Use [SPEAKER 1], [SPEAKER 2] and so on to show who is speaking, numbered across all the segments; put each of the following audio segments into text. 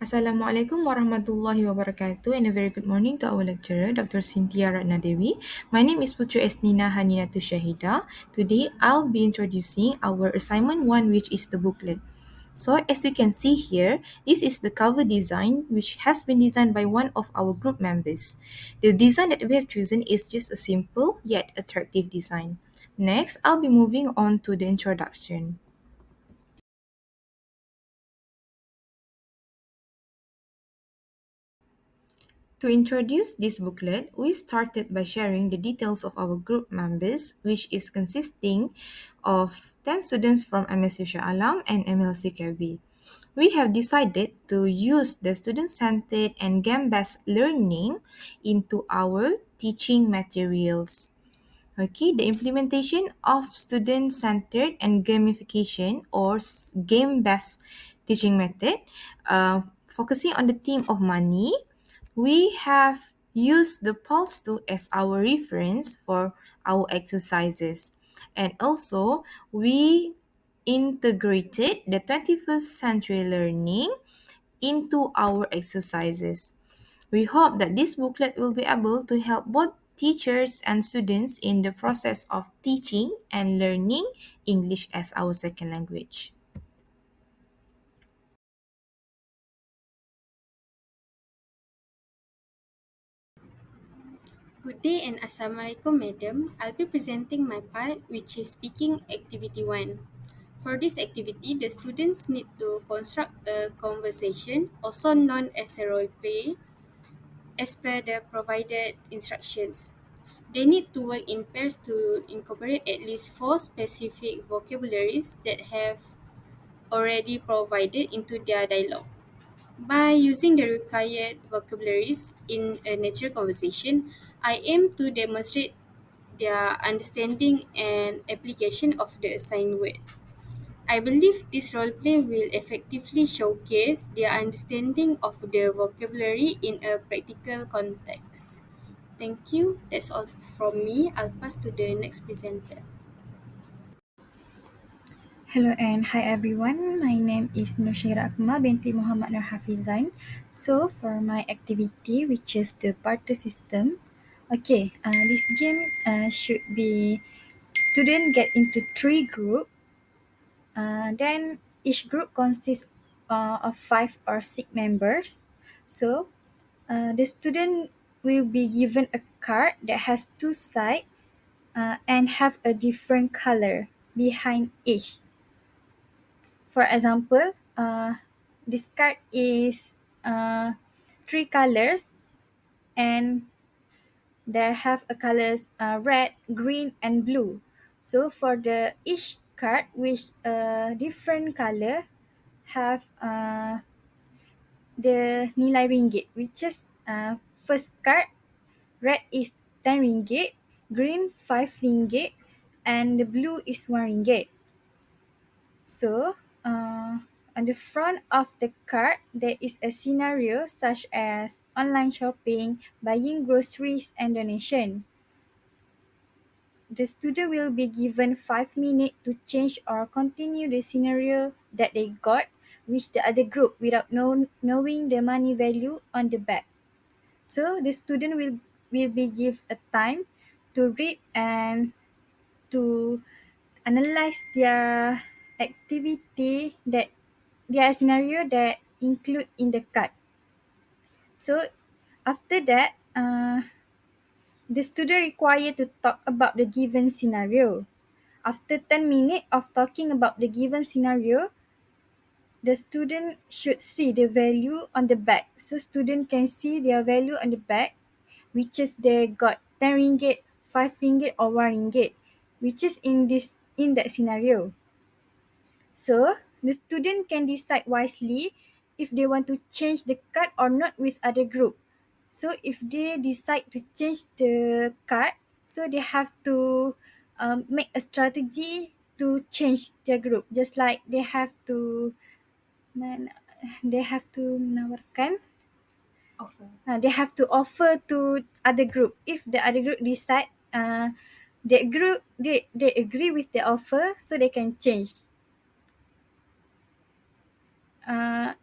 [SPEAKER 1] Assalamualaikum warahmatullahi wabarakatuh and a very good morning to our lecturer, Dr. Cynthia Ratnadewi. My name is Putri Esnina Haninatu Shahida. Today, I'll be introducing our assignment 1, which is the booklet. So, as you can see here, this is the cover design which has been designed by one of our group members. The design that we have chosen is just a simple yet attractive design. Next, I'll be moving on to the introduction. To introduce this booklet, we started by sharing the details of our group members, which is consisting of 10 students from MSU Shah Alam and MLC KB. We have decided to use the student-centered and game-based learning into our teaching materials. Okay, the implementation of student-centered and gamification or game-based teaching method, focusing on the theme of money, we have used the Pulse 2 as our reference for our exercises. And also, we integrated the 21st century learning into our exercises. We hope that this booklet will be able to help both teachers and students in the process of teaching and learning English as our second language.
[SPEAKER 2] Good day and Assalamualaikum Madam. I'll be presenting my part which is speaking activity 1. For this activity, the students need to construct a conversation, also known as a role play, as per the provided instructions. They need to work in pairs to incorporate at least 4 specific vocabularies that have already provided into their dialogue. By using the required vocabularies in a natural conversation, I aim to demonstrate their understanding and application of the assigned word. I believe this roleplay will effectively showcase their understanding of the vocabulary in a practical context. Thank you. That's all from me. I'll pass to the next presenter.
[SPEAKER 3] Hello and hi everyone. My name is Nushaira Akmal binti Muhammad Nur Hafizan. So for my activity, which is the barter system, this game should be student get into 3 group. Then each group consists of 5 or 6 members. So the student will be given a card that has 2 sides and have a different color behind each. For example, this card is 3 colors and they have a colors red, green, and blue. So for the each card which different color have the nilai ringgit, which is first card red is 10 ringgit, green 5 ringgit, and the blue is 1 ringgit. So, on the front of the card, there is a scenario such as online shopping, buying groceries, and donation. The student will be given 5 minutes to change or continue the scenario that they got with the other group without knowing the money value on the back. So, the student will be given a time to read and to analyze their activity that their scenario that include in the card. So after that, the student required to talk about the given scenario. After 10 minutes of talking about the given scenario, the student should see the value on the back. So student can see their value on the back, which is they got 10 ringgit, 5 ringgit or 1 ringgit, which is in that scenario. So, the student can decide wisely if they want to change the card or not with other group. So, if they decide to change the card, so they have to make a strategy to change their group. Just like men- they have to menawarkan, they have to offer to other group. If the other group decide, they agree with the offer, so they can change. Uh,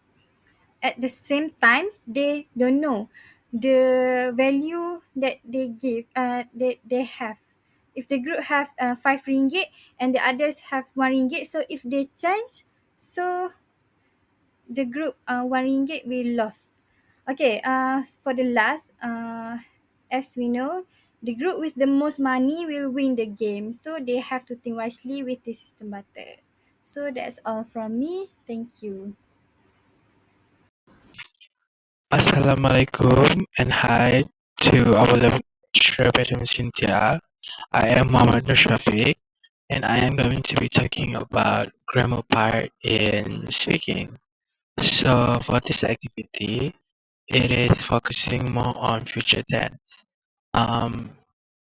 [SPEAKER 3] at the same time they don't know the value that they give they have. If the group have 5 ringgit and the others have 1 ringgit, so if they change, so the group 1 ringgit will lose. Okay, for the last, as we know, the group with the most money will win the game, so they have to think wisely with the system method. So that's all from me. Thank you.
[SPEAKER 4] Assalamualaikum and hi to our lecturer, Madam Cynthia. I am Muhammad Nur Shafiq and I am going to be talking about grammar part in speaking. So for this activity, it is focusing more on future tense, um,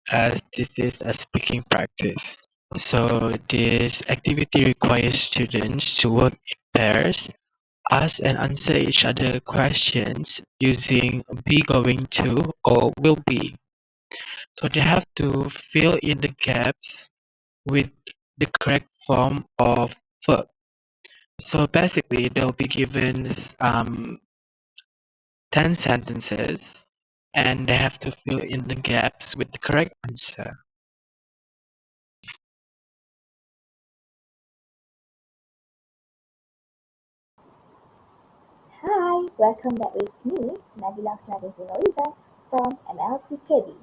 [SPEAKER 4] as this is a speaking practice. So this activity requires students to work in pairs, ask and answer each other questions using be going to or will be. So they have to fill in the gaps with the correct form of verb. So basically, they'll be given 10 sentences and they have to fill in the gaps with the correct answer.
[SPEAKER 5] Hi, welcome back with me, Nabila Snabinti Norizan from MLCKB.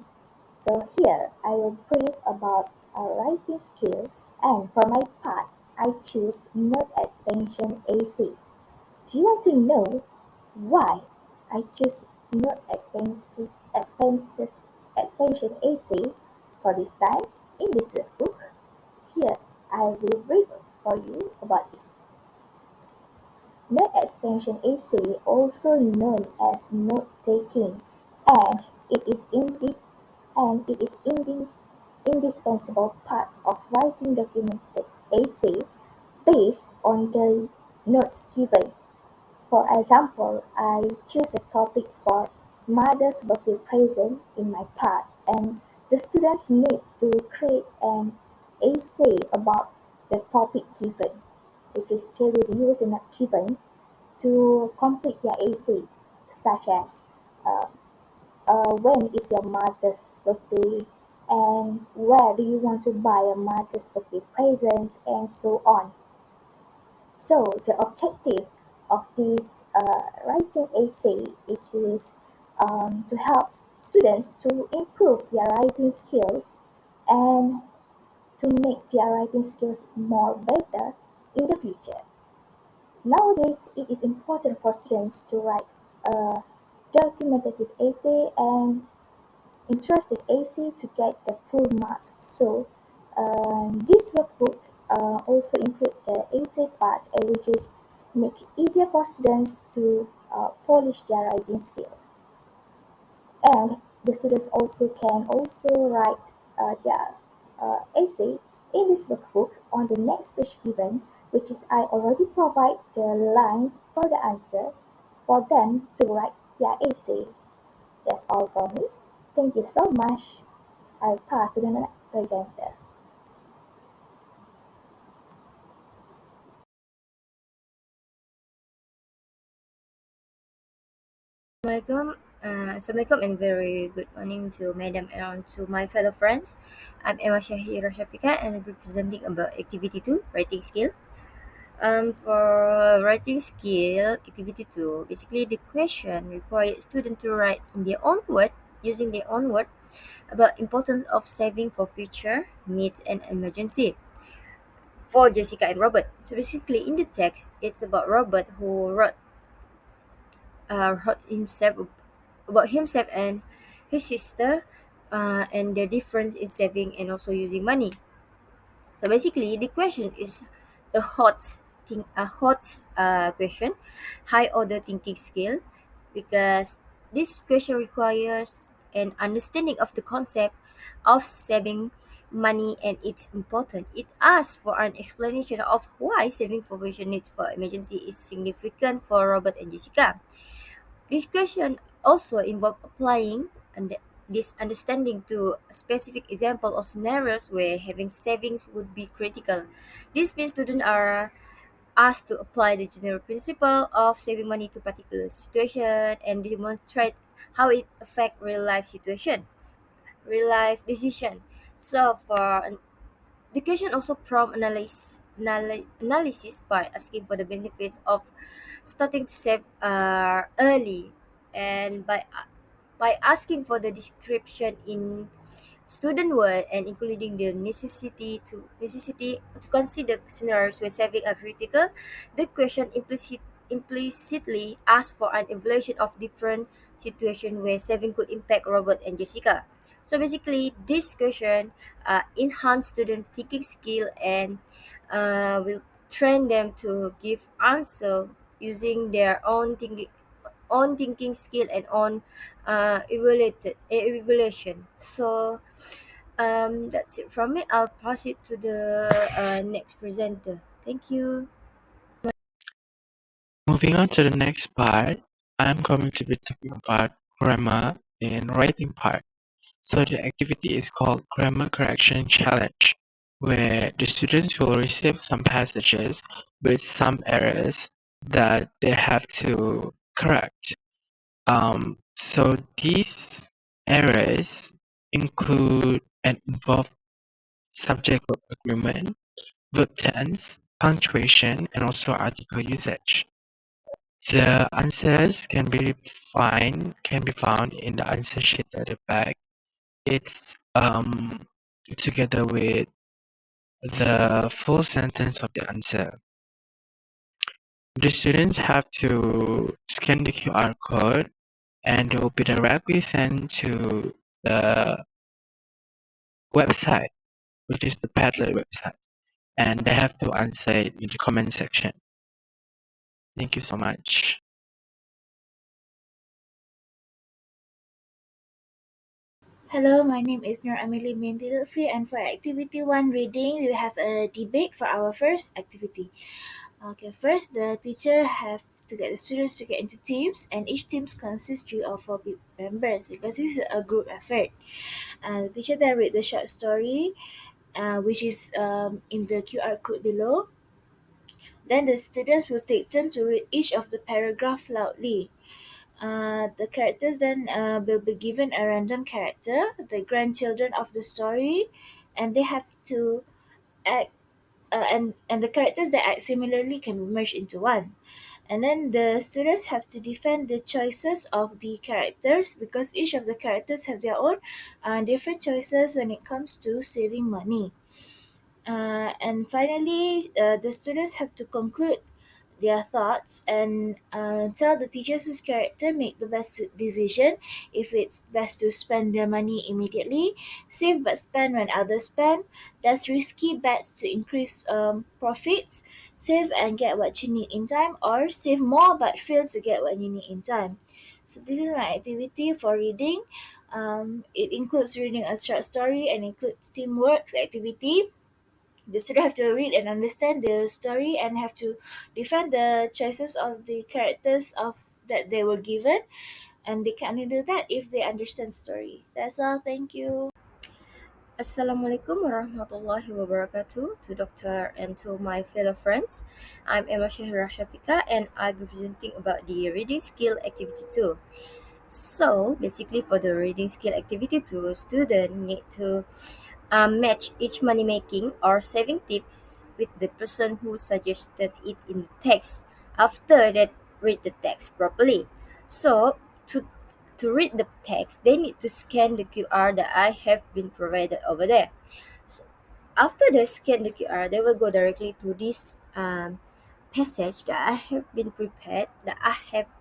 [SPEAKER 5] So here I will brief about our writing skill, and for my part I choose Note Expansion AC. Do you want to know why I choose Note Expansion AC for this time in this workbook? Here I will brief for you about it. Note expansion is also known as note-taking, and it is indeed indispensable part of writing documented essay based on the notes given. For example, I choose a topic for mother's birthday present in my part, and the students needs to create an essay about the topic given, which is still used and not given, to complete their essay, such as uh, when is your mother's birthday, and where do you want to buy a mother's birthday present, and so on. So the objective of this writing essay is to help students to improve their writing skills and to make their writing skills more better in the future. Nowadays, it is important for students to write a documentative essay and interesting essay to get the full marks. So, this workbook also include the essay part, which is make it easier for students to polish their writing skills. And the students also can also write their essay in this workbook on the next page given, which is I already provide the line for the answer for them to write their essay. That's all from me. Thank you so much. I'll pass to the next presenter.
[SPEAKER 6] Assalamualaikum and very good morning to Madam and to my fellow friends. I'm Emma Shahira Shafika and I'll be presenting about activity 2, writing skill. For writing skill, activity 2, basically the question requires students to write in their own word, using their own word, about importance of saving for future needs and emergency for Jessica and Robert. So basically in the text, it's about Robert who wrote himself about himself and his sister, and the difference in saving and also using money. So basically, the question is a hot question, high order thinking skill, because this question requires an understanding of the concept of saving money and it's important. It asks for an explanation of why saving for future needs for emergency is significant for Robert and Jessica. This question also involve applying this understanding to a specific example of scenarios where having savings would be critical. This means students asked to apply the general principle of saving money to particular situation and demonstrate how it affect real life decision. So for the question also prompt analysis by asking for the benefits of starting to save early, and by asking for the description in student word and including the necessity to consider scenarios where saving are critical. The question implicitly asks for an evaluation of different situations where saving could impact Robert and Jessica. So basically, this question enhance student thinking skill and will train them to give answer using their own thinking skill and own evaluation. So that's it from me. I'll pass it to the next presenter. Thank you.
[SPEAKER 4] Moving on to the next part, I'm going to be talking about grammar and writing part. So the activity is called Grammar Correction Challenge, where the students will receive some passages with some errors that they have to correct. So these errors include and involve subject verb agreement, verb tense, punctuation, and also article usage. The answers can be found in the answer sheets at the back. It's together with the full sentence of the answer. The students have to scan the QR code and it will be directly sent to the website, which is the Padlet website, and they have to answer it in the comment section. Thank you so much.
[SPEAKER 7] Hello, my name is Nur Amelie Mindy Lutfi, and for activity 1 reading, we have a debate for our first activity. Okay, first the teacher have to get the students to get into teams, and each team consists 3 or 4 members because this is a group effort. The teacher then read the short story, which is in the QR code below. Then the students will take turn to read each of the paragraph loudly. The characters then will be given a random character, the grandchildren of the story, and they have to act. And the characters that act similarly can be merged into one. And then the students have to defend the choices of the characters because each of the characters have their own different choices when it comes to saving money. And finally, the students have to conclude their thoughts and tell the teachers whose character make the best decision, if it's best to spend their money immediately, save but spend when others spend, does risky bets to increase profits, save and get what you need in time, or save more but fail to get what you need in time. So this is my activity for reading. It includes reading a short story and includes teamwork activity. The student have to read and understand the story and have to defend the choices of the characters of that they were given, and they can only do that if they understand story. That's all. Thank you.
[SPEAKER 6] Assalamualaikum warahmatullahi wabarakatuh to Doctor and to my fellow friends. I'm Emma Shahira Shafika and I'll be presenting about the reading skill activity 2. So basically for the reading skill activity 2, student need to match each money making or saving tips with the person who suggested it in the text. After that, read the text properly. So to read the text, they need to scan the QR that I have been provided over there. So after they scan the QR, they will go directly to this passage that I have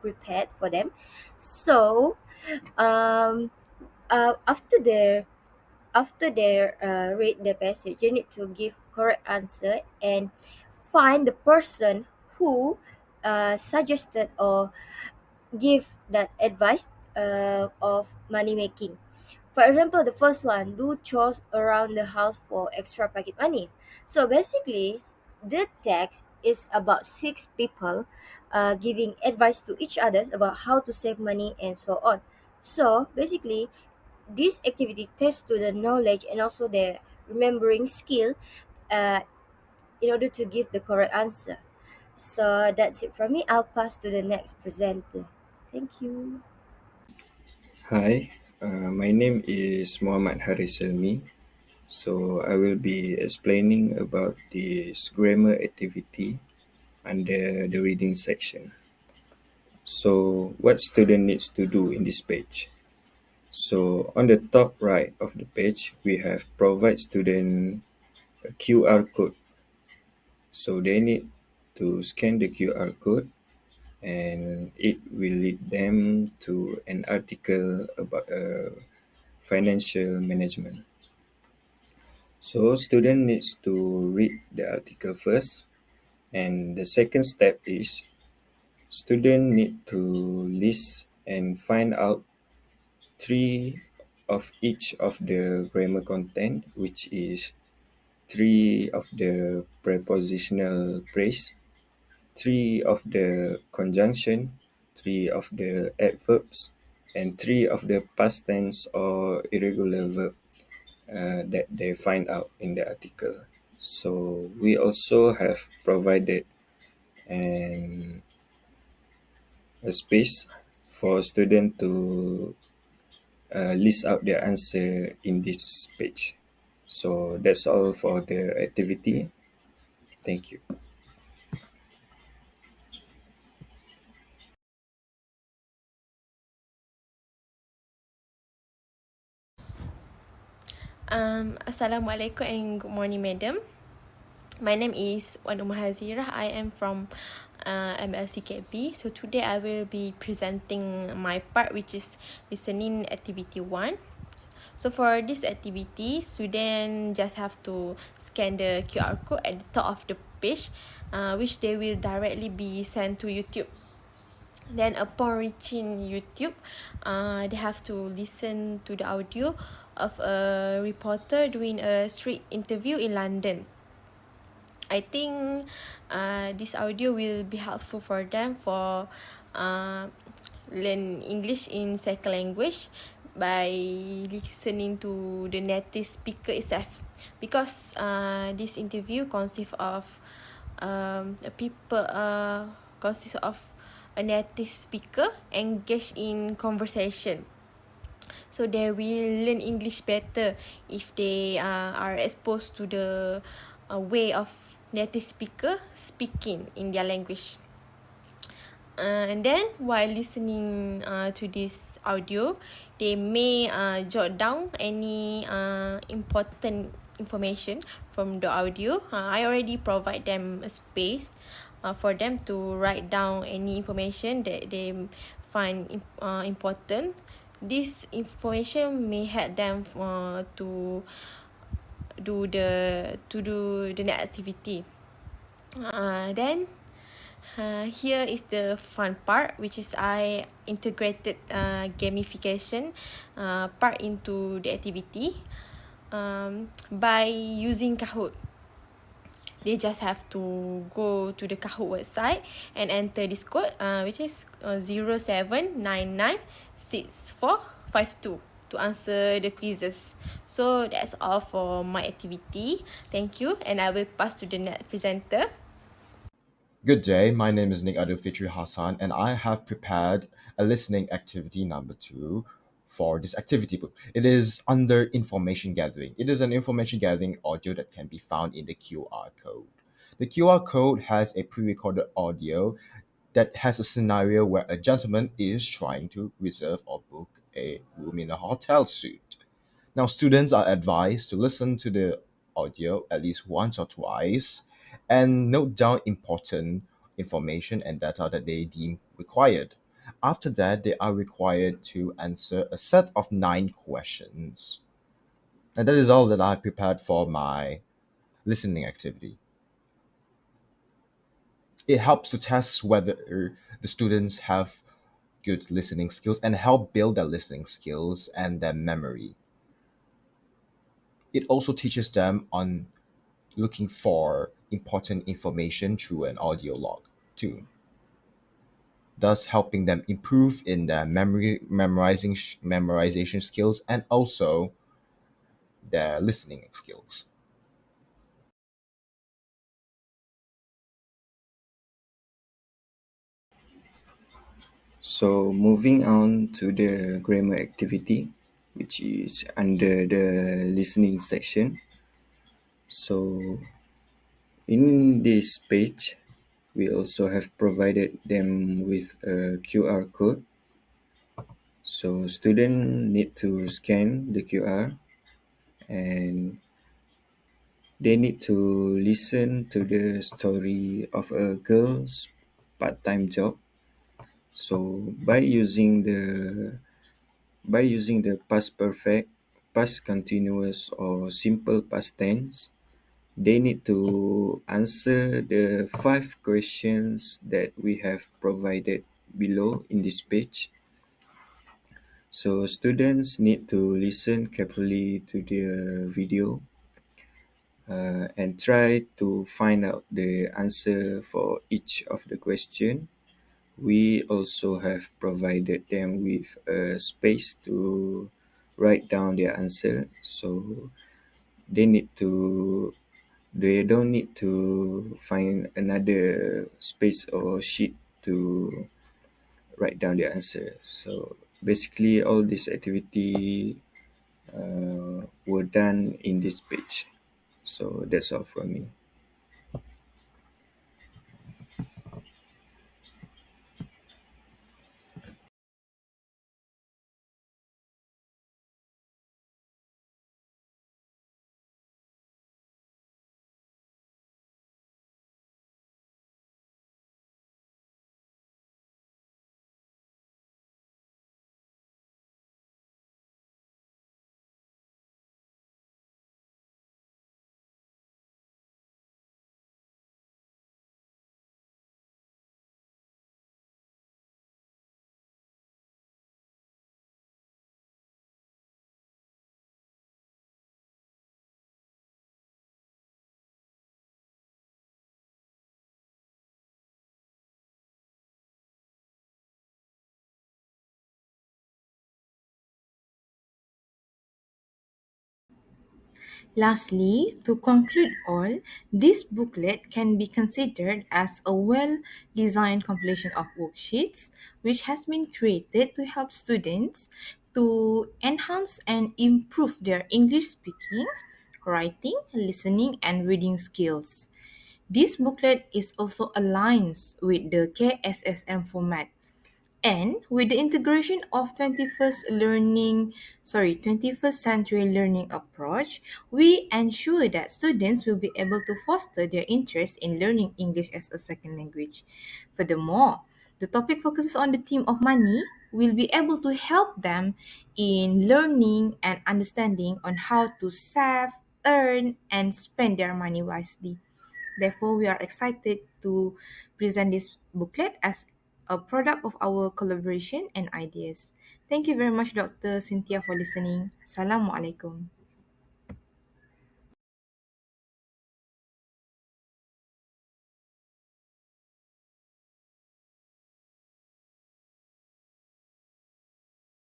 [SPEAKER 6] prepared for them. So um, after they read the passage, they need to give correct answer and find the person who suggested or give that advice of money making. For example, the first one, do chores around the house for extra pocket money. So basically, the text is about 6 people giving advice to each other about how to save money and so on. So basically, this activity tests to the knowledge and also their remembering skill uh, in order to give the correct answer. So that's it from me. I'll pass to the next presenter. Thank you.
[SPEAKER 8] Hi, my name is Muhammad Haris Selmi. So I will be explaining about this grammar activity under the reading section. So what student needs to do in this page? So on the top right of the page, we have provide student a QR code. So they need to scan the QR code and it will lead them to an article about financial management. So student needs to read the article first, and the second step is student need to list and find out three of each of the grammar content, which is three of the prepositional phrase, three of the conjunction, three of the adverbs, and three of the past tense or irregular verb that they find out in the article. So we also have provided an a space for student to list out their answer in this page. So that's all for the activity. Thank you.
[SPEAKER 9] Assalamualaikum and good morning, madam. My name is Wan Umar Hazirah. I am from MLCKB. So today I will be presenting my part, which is listening activity 1. So for this activity, student just have to scan the QR code at the top of the page, which they will directly be sent to YouTube. Then upon reaching YouTube, they have to listen to the audio of a reporter doing a street interview in London. I think this audio will be helpful for them for learn English in second language by listening to the native speaker itself, because this interview consists of people consists of a native speaker engaged in conversation. So they will learn English better if they are exposed to the way of native speaker speaking in their language. And then while listening to this audio, they may jot down any important information from the audio. I already provide them a space for them to write down any information that they find important. This information may help them to do the next activity. Then here is the fun part, which is I integrated gamification part into the activity by using Kahoot. They just have to go to the Kahoot website and enter this code, which is 07996452 to answer the quizzes. So that's all for my activity. Thank you, and I will pass to the next presenter.
[SPEAKER 10] Good day, my name is Nick Adil Fitri Hassan, and I have prepared a listening activity number 2 for this activity book. It is under information gathering. It is an information gathering audio that can be found in the QR code. The QR code has a pre recorded audio that has a scenario where a gentleman is trying to reserve or book a room in a hotel suite. Now, students are advised to listen to the audio at least once or twice and note down important information and data that they deem required. After that, they are required to answer a set of 9 questions. And that is all that I've prepared for my listening activity. It helps to test whether the students have good listening skills and help build their listening skills and their memory. It also teaches them on looking for important information through an audio log too, thus helping them improve in their memorization skills and also their listening skills.
[SPEAKER 8] So moving on to the grammar activity, which is under the listening section. So in this page, we also have provided them with a QR code. So students need to scan the QR and they need to listen to the story of a girl's part-time job. So by using the past perfect, past continuous or simple past tense, they need to answer the 5 questions that we have provided below in this page. So students need to listen carefully to the video and try to find out the answer for each of the question. We also have provided them with a space to write down their answer, so they need to they don't need to find another space or sheet to write down their answer. So basically all this activity were done in this page. So that's all from me.
[SPEAKER 1] Lastly, to conclude all, this booklet can be considered as a well-designed compilation of worksheets which has been created to help students to enhance and improve their English speaking, writing, listening, and reading skills. This booklet is also aligns with the KSSM format, and with the integration of 21st century learning approach, we ensure that students will be able to foster their interest in learning English as a second language. Furthermore, the topic focuses on the theme of money will be able to help them in learning and understanding on how to save, earn, and spend their money wisely. Therefore, we are excited to present this booklet as a product of our collaboration and ideas. Thank you very much, Dr. Cynthia, for listening. Assalamualaikum.